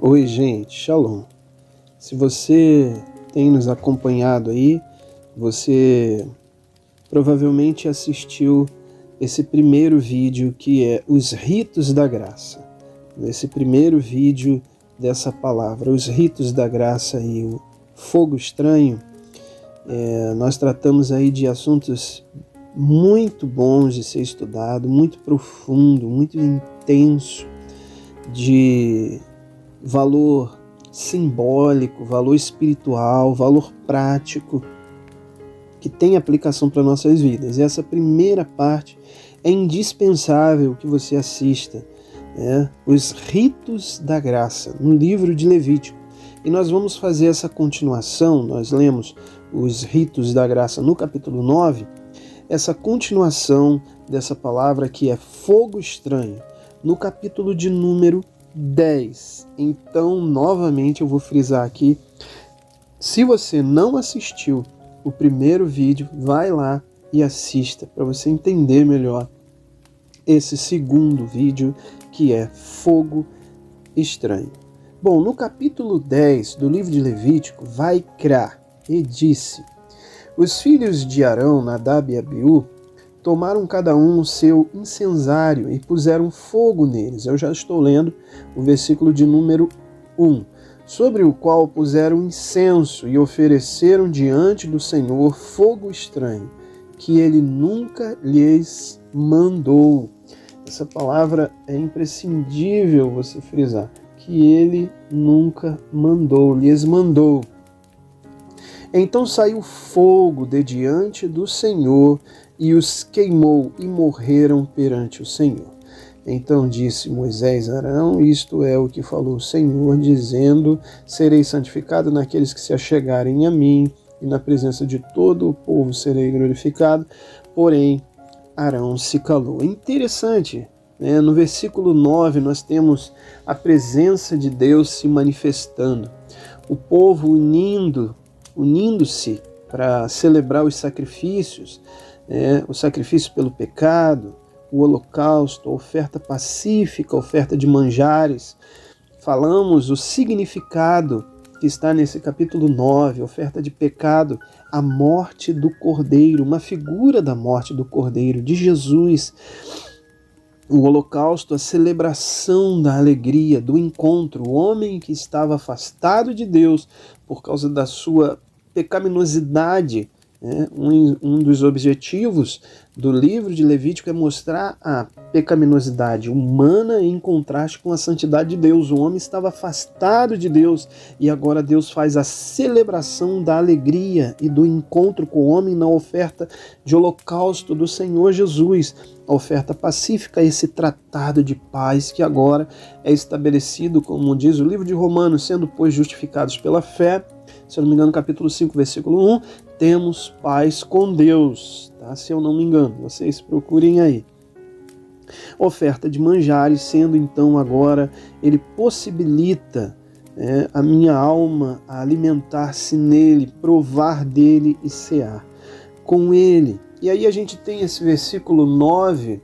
Oi, gente, Shalom. Se você tem nos acompanhado aí, você provavelmente assistiu esse primeiro vídeo que é os ritos da graça. Esse primeiro vídeo dessa palavra, os ritos da graça e o fogo estranho, nós tratamos aí de assuntos muito bons de ser estudado, muito profundo, muito intenso, de valor simbólico, valor espiritual, valor prático, que tem aplicação para nossas vidas. E essa primeira parte é indispensável que você assista, os ritos da graça, no livro de Levítico. E nós vamos fazer essa continuação, nós lemos os ritos da graça no capítulo 9, essa continuação dessa palavra que é fogo estranho, no capítulo de número 10. Então, novamente, eu vou frisar aqui, se você não assistiu o primeiro vídeo, vai lá e assista para você entender melhor esse segundo vídeo que é fogo estranho. Bom, no capítulo 10 do livro de Levítico, Vaikra, e disse: os filhos de Arão, Nadab e Abiú, tomaram cada um o seu incensário e puseram fogo neles. Eu já estou lendo o versículo de número 1. Sobre o qual puseram incenso e ofereceram diante do Senhor fogo estranho, que ele nunca lhes mandou. Essa palavra é imprescindível você frisar, que ele nunca mandou, lhes mandou. Então saiu fogo de diante do Senhor e os queimou e morreram perante o Senhor. Então disse Moisés a Arão: isto é o que falou o Senhor, dizendo: serei santificado naqueles que se achegarem a mim, e na presença de todo o povo serei glorificado. Porém, Arão se calou. É interessante, né? No versículo 9 nós temos a presença de Deus se manifestando, o povo unindo-se para celebrar os sacrifícios, o sacrifício pelo pecado, o holocausto, a oferta pacífica, a oferta de manjares. Falamos o significado que está nesse capítulo 9, oferta de pecado, a morte do Cordeiro, uma figura da morte do Cordeiro, de Jesus. O holocausto, a celebração da alegria, do encontro, o homem que estava afastado de Deus por causa da sua pecaminosidade. Um dos objetivos do livro de Levítico é mostrar a pecaminosidade humana em contraste com a santidade de Deus. O homem estava afastado de Deus e agora Deus faz a celebração da alegria e do encontro com o homem na oferta de holocausto do Senhor Jesus, a oferta pacífica, esse tratado de paz que agora é estabelecido, como diz o livro de Romanos, sendo pois justificados pela fé. Se eu não me engano, capítulo 5, versículo 1, temos paz com Deus, tá? Se eu não me engano, vocês procurem aí. Oferta de manjares, sendo então agora, ele possibilita a minha alma a alimentar-se nele, provar dele e cear com ele. E aí a gente tem esse versículo 9,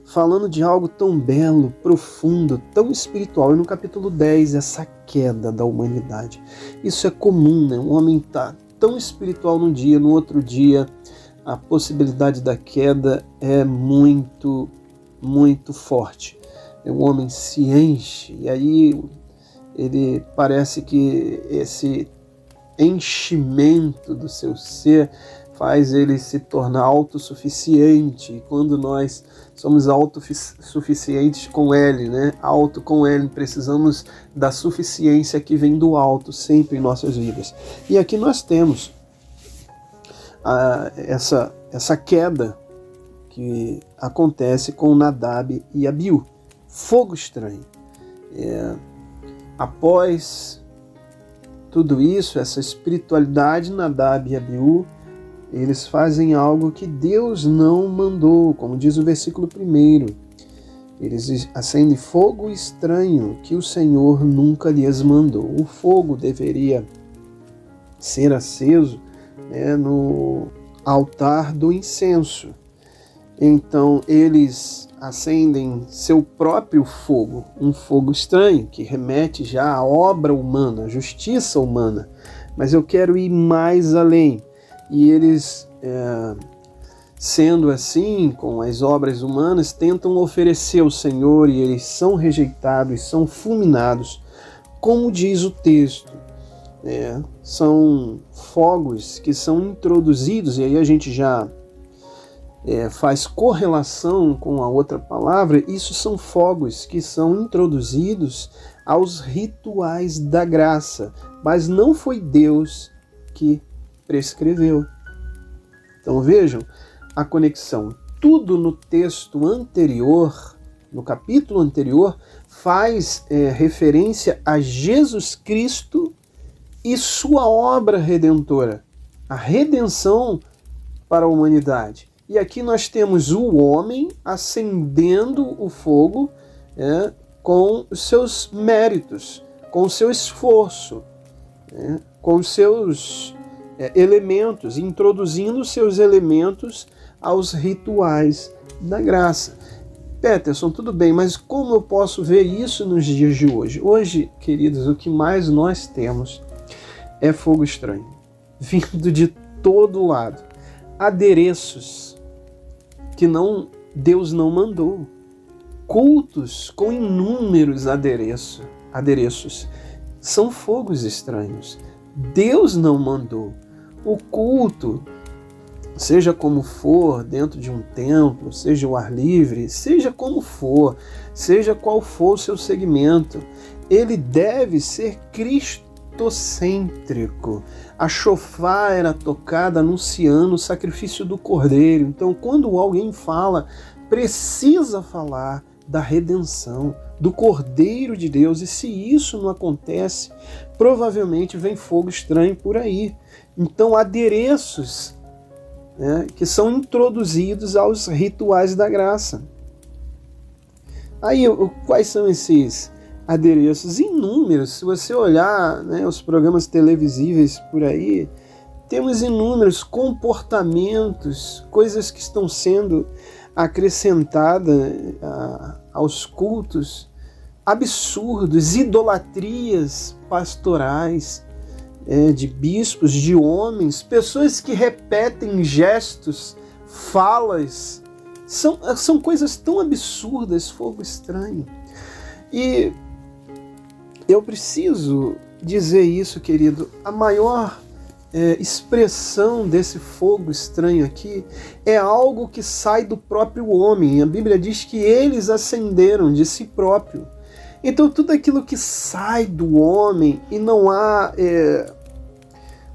falando de algo tão belo, profundo, tão espiritual. E no capítulo 10, essa queda da humanidade. Isso é comum, né? Um homem está tão espiritual num dia, no outro dia a possibilidade da queda é muito, muito forte. O homem se enche e aí ele parece que esse enchimento do seu ser faz ele se tornar autossuficiente. E quando nós somos autossuficientes com ele, alto com ele, precisamos da suficiência que vem do alto sempre em nossas vidas. E aqui nós temos essa queda que acontece com Nadab e Abiú. Fogo estranho. Após tudo isso, essa espiritualidade, Nadab e Abiú, eles fazem algo que Deus não mandou, como diz o versículo 1. Eles acendem fogo estranho que o Senhor nunca lhes mandou. O fogo deveria ser aceso no altar do incenso. Então eles acendem seu próprio fogo, um fogo estranho, que remete já à obra humana, à justiça humana. Mas eu quero ir mais além. E eles, sendo assim, com as obras humanas, tentam oferecer ao Senhor e eles são rejeitados, são fulminados, como diz o texto. São fogos que são introduzidos, e aí a gente já faz correlação com a outra palavra. Isso são fogos que são introduzidos aos rituais da graça, mas não foi Deus que prescreveu. Então vejam a conexão. Tudo no texto anterior, no capítulo anterior, faz referência a Jesus Cristo e sua obra redentora, a redenção para a humanidade. E aqui nós temos o homem acendendo o fogo com os seus méritos, com o seu esforço, com os seus elementos, introduzindo os seus elementos aos rituais da graça. Peterson, tudo bem, mas como eu posso ver isso nos dias de hoje? Hoje, queridos, o que mais nós temos é fogo estranho, vindo de todo lado. Adereços que Deus não mandou. Cultos com inúmeros adereços. São fogos estranhos. Deus não mandou. O culto, seja como for, dentro de um templo, seja ao ar livre, seja como for, seja qual for o seu segmento, ele deve ser cristocêntrico. A chofar era tocada anunciando o sacrifício do Cordeiro. Então, quando alguém fala, precisa falar da redenção, do Cordeiro de Deus. E se isso não acontece, provavelmente vem fogo estranho por aí. Então, adereços que são introduzidos aos rituais da graça. Aí, quais são esses adereços? Inúmeros. Se você olhar os programas televisíveis por aí, temos inúmeros comportamentos, coisas que estão sendo acrescentadas aos cultos, absurdos, idolatrias pastorais, de bispos, de homens, pessoas que repetem gestos, falas. São coisas tão absurdas, fogo estranho. E eu preciso dizer isso, querido, a maior expressão desse fogo estranho aqui é algo que sai do próprio homem. A Bíblia diz que eles acenderam de si próprio. Então tudo aquilo que sai do homem e não há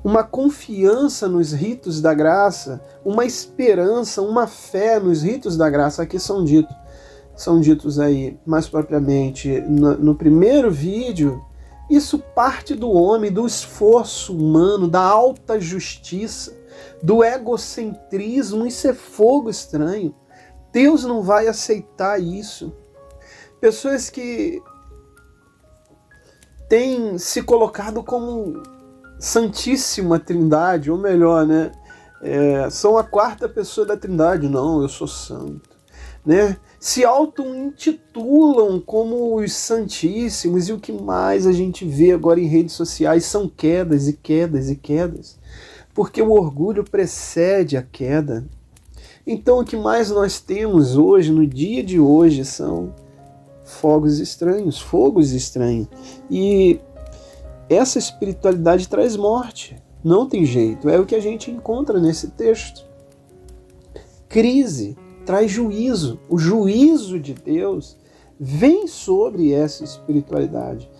uma confiança nos ritos da graça, uma esperança, uma fé nos ritos da graça, aqui são ditos aí mais propriamente no primeiro vídeo. Isso parte do homem, do esforço humano, da alta justiça, do egocentrismo. Isso é fogo estranho. Deus não vai aceitar isso. Pessoas que têm se colocado como Santíssima Trindade, ou melhor, são a quarta pessoa da Trindade. Não, eu sou santo. Se auto-intitulam como os santíssimos, e o que mais a gente vê agora em redes sociais são quedas e quedas e quedas, porque o orgulho precede a queda. Então o que mais nós temos hoje, no dia de hoje, são fogos estranhos. E essa espiritualidade traz morte, não tem jeito, é o que a gente encontra nesse texto. Crise traz juízo. O juízo de Deus vem sobre essa espiritualidade.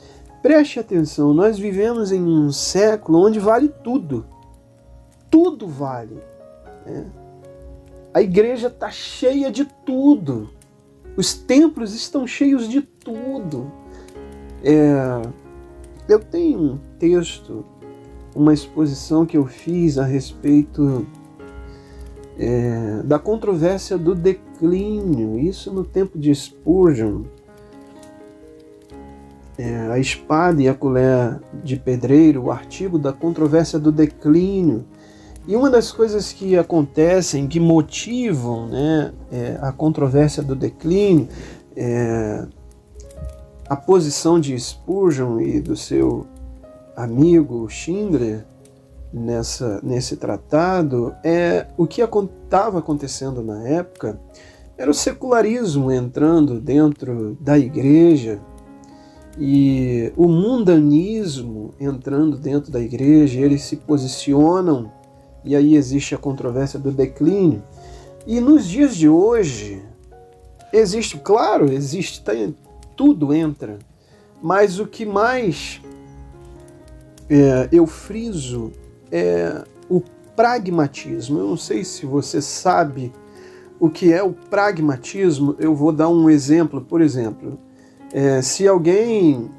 Preste atenção, nós vivemos em um século onde vale tudo. Tudo vale. A igreja está cheia de tudo. Os templos estão cheios de tudo. Eu tenho um texto, uma exposição que eu fiz a respeito da controvérsia do declínio, isso no tempo de Spurgeon. A espada e a colher de pedreiro, o artigo da controvérsia do declínio. E uma das coisas que acontecem, que motivam, né, a controvérsia do declínio, a posição de Spurgeon e do seu amigo Schindler nesse tratado, o que estava acontecendo na época era o secularismo entrando dentro da igreja e o mundanismo entrando dentro da igreja. Eles se posicionam e aí existe a controvérsia do declínio. E nos dias de hoje existe, tudo entra, mas o que mais eu friso é o pragmatismo. Eu não sei se você sabe o que é o pragmatismo. Eu vou dar um exemplo. Por exemplo, se alguém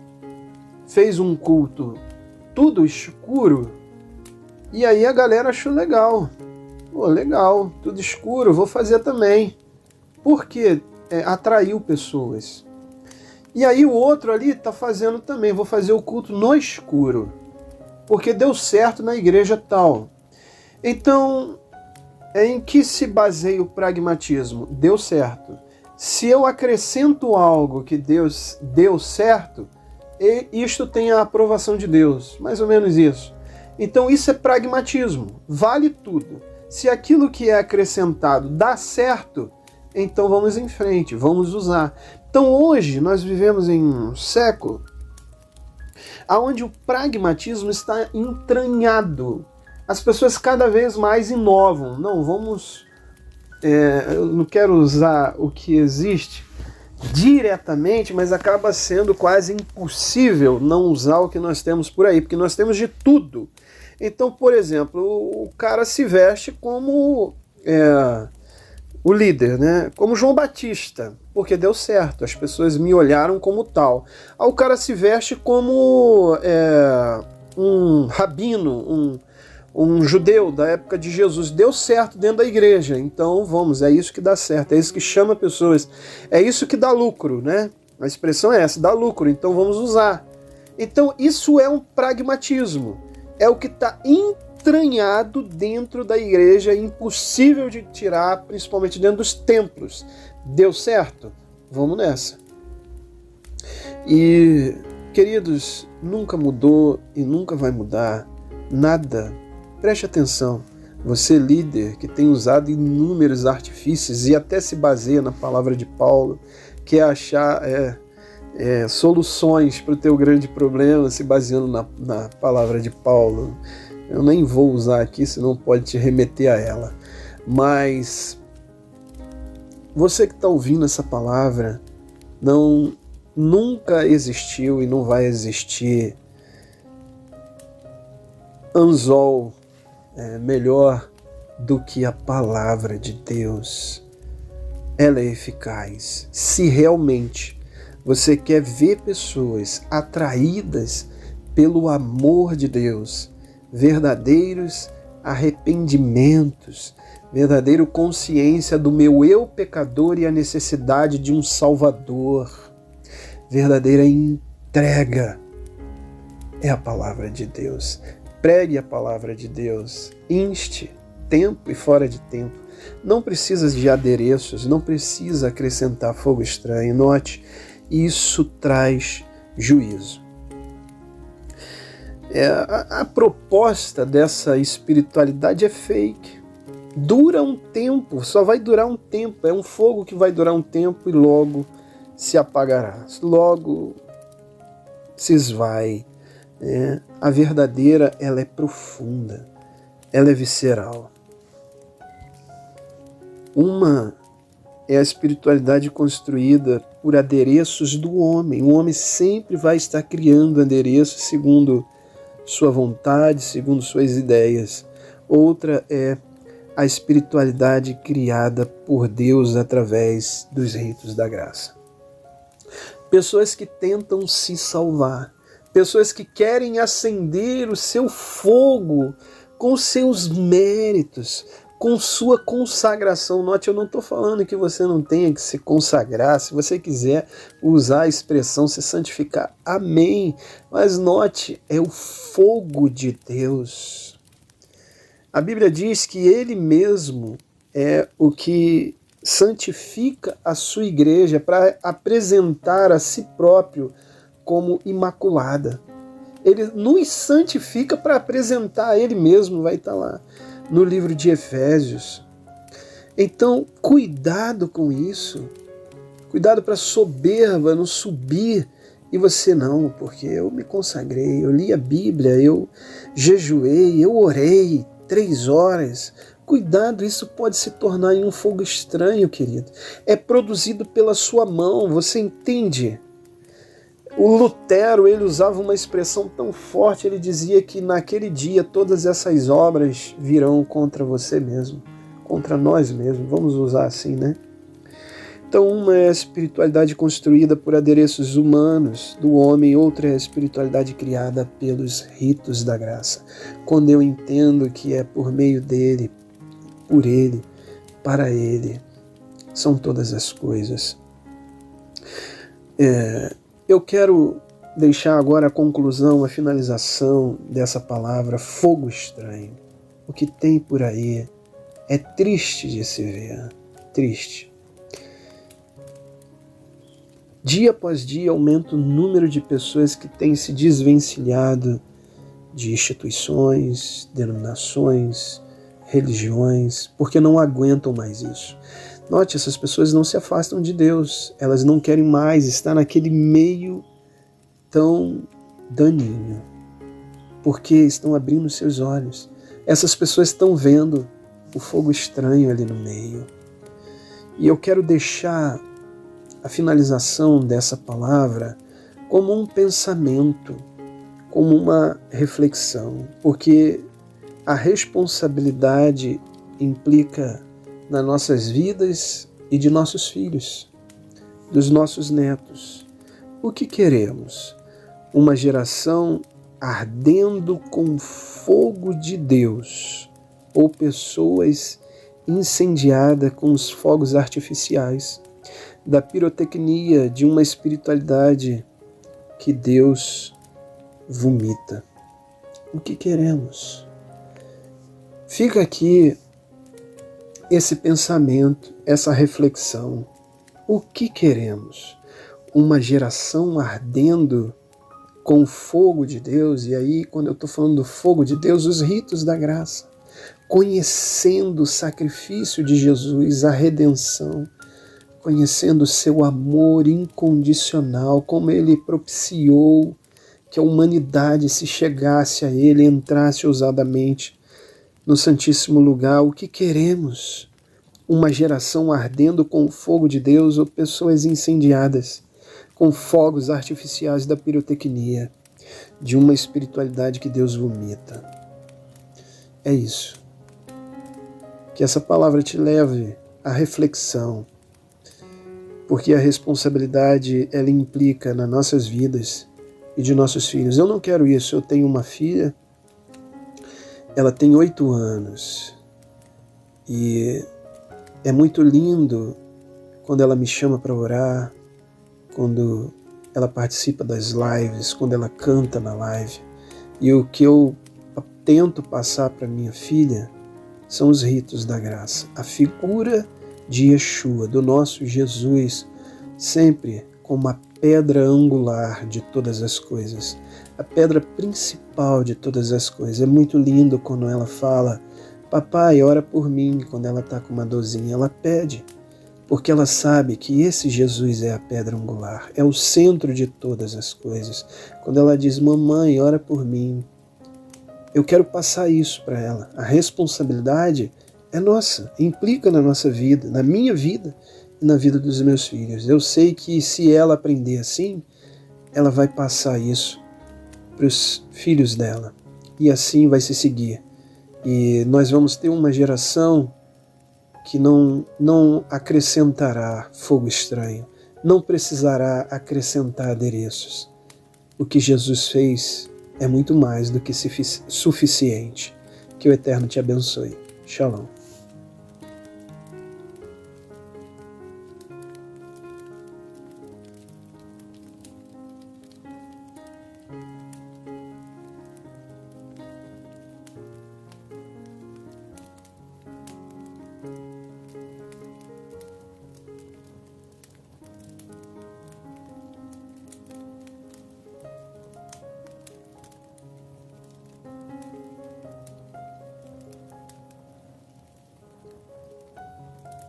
fez um culto tudo escuro, e aí a galera achou legal. Legal, tudo escuro, vou fazer também. Porque atraiu pessoas. E aí o outro ali está fazendo também, vou fazer o culto no escuro, porque deu certo na igreja tal. Então, em que se baseia o pragmatismo? Deu certo. Se eu acrescento algo que Deus deu certo, isto tem a aprovação de Deus, mais ou menos isso. Então isso é pragmatismo, vale tudo. Se aquilo que é acrescentado dá certo, então vamos em frente, vamos usar. Então hoje nós vivemos em um século onde o pragmatismo está entranhado. As pessoas cada vez mais inovam. Eu não quero usar o que existe diretamente, mas acaba sendo quase impossível não usar o que nós temos por aí, porque nós temos de tudo. Então, por exemplo, o cara se veste como o líder, né? Como João Batista, porque deu certo, as pessoas me olharam como tal. Aí o cara se veste como um rabino, um judeu da época de Jesus, deu certo dentro da igreja, então é isso que dá certo, é isso que chama pessoas, é isso que dá lucro, né? A expressão é essa, dá lucro, então vamos usar. Então isso é um pragmatismo, é o que está entranhado dentro da igreja, impossível de tirar, principalmente dentro dos templos. Deu certo? Vamos nessa. E, queridos, nunca mudou e nunca vai mudar nada. Preste atenção, você líder que tem usado inúmeros artifícios e até se baseia na palavra de Paulo, que é achar soluções para o teu grande problema se baseando na palavra de Paulo. Eu nem vou usar aqui, senão pode te remeter a ela. Mas você que está ouvindo essa palavra, nunca existiu e não vai existir anzol melhor do que a palavra de Deus. Ela é eficaz. Se realmente você quer ver pessoas atraídas pelo amor de Deus, verdadeiros arrependimentos, verdadeira consciência do meu eu pecador e a necessidade de um Salvador, verdadeira entrega, é a palavra de Deus. Pregue a palavra de Deus, inste, tempo e fora de tempo. Não precisa de adereços, não precisa acrescentar fogo estranho. Note, isso traz juízo. A proposta dessa espiritualidade é fake. Dura um tempo, só vai durar um tempo. É um fogo que vai durar um tempo e logo se apagará. Logo se esvai. A verdadeira, ela é profunda, ela é visceral. Uma é a espiritualidade construída por adereços do homem. O homem sempre vai estar criando adereços segundo sua vontade, segundo suas ideias. Outra é a espiritualidade criada por Deus através dos ritos da graça. Pessoas que tentam se salvar, pessoas que querem acender o seu fogo com seus méritos, com sua consagração. Note, eu não estou falando que você não tenha que se consagrar, se você quiser usar a expressão se santificar, amém. Mas note, é o fogo de Deus. A Bíblia diz que Ele mesmo é o que santifica a sua igreja para apresentar a si próprio como imaculada. Ele nos santifica para apresentar a Ele mesmo, vai estar lá no livro de Efésios. Então, cuidado com isso. Cuidado para a soberba não subir e você não, porque eu me consagrei, eu li a Bíblia, eu jejuei, eu orei 3 horas. Cuidado, isso pode se tornar em um fogo estranho, querido. É produzido pela sua mão, você entende? O Lutero, ele usava uma expressão tão forte, ele dizia que naquele dia todas essas obras virão contra você mesmo, contra nós mesmos, vamos usar assim, né? Então, uma é a espiritualidade construída por adereços humanos do homem, outra é a espiritualidade criada pelos ritos da graça. Quando eu entendo que é por meio dele, por ele, para ele, são todas as coisas. Eu quero deixar agora a conclusão, a finalização dessa palavra, fogo estranho. O que tem por aí é triste de se ver, triste. Dia após dia aumenta o número de pessoas que têm se desvencilhado de instituições, denominações, religiões, porque não aguentam mais isso. Note, essas pessoas não se afastam de Deus, elas não querem mais estar naquele meio tão daninho, porque estão abrindo seus olhos. Essas pessoas estão vendo o fogo estranho ali no meio. E eu quero deixar a finalização dessa palavra como um pensamento, como uma reflexão, porque a responsabilidade implica nas nossas vidas e de nossos filhos, dos nossos netos. O que queremos? Uma geração ardendo com fogo de Deus, ou pessoas incendiadas com os fogos artificiais, da pirotecnia, de uma espiritualidade que Deus vomita. O que queremos? Fica aqui esse pensamento, essa reflexão. O que queremos? Uma geração ardendo com o fogo de Deus, e aí quando eu estou falando do fogo de Deus, os ritos da graça, conhecendo o sacrifício de Jesus, a redenção, conhecendo o seu amor incondicional, como ele propiciou que a humanidade se chegasse a ele, entrasse ousadamente no Santíssimo Lugar. O que queremos? Uma geração ardendo com o fogo de Deus ou pessoas incendiadas com fogos artificiais da pirotecnia, de uma espiritualidade que Deus vomita? É isso. Que essa palavra te leve à reflexão, porque a responsabilidade ela implica nas nossas vidas e de nossos filhos. Eu não quero isso. Eu tenho uma filha, ela tem 8 anos e é muito lindo quando ela me chama para orar, quando ela participa das lives, quando ela canta na live. E o que eu tento passar para minha filha são os ritos da graça, a figura de Yeshua, do nosso Jesus, sempre como a pedra angular de todas as coisas, a pedra principal de todas as coisas. É muito lindo quando ela fala: papai, ora por mim. Quando ela está com uma dorzinha, ela pede, porque ela sabe que esse Jesus é a pedra angular, é o centro de todas as coisas. Quando ela diz: mamãe, ora por mim, eu quero passar isso para ela. A responsabilidade é nossa, implica na nossa vida, na minha vida e na vida dos meus filhos. Eu sei que se ela aprender assim, ela vai passar isso para os filhos dela. E assim vai se seguir. E nós vamos ter uma geração que não acrescentará fogo estranho, não precisará acrescentar adereços. O que Jesus fez é muito mais do que suficiente. Que o Eterno te abençoe. Shalom.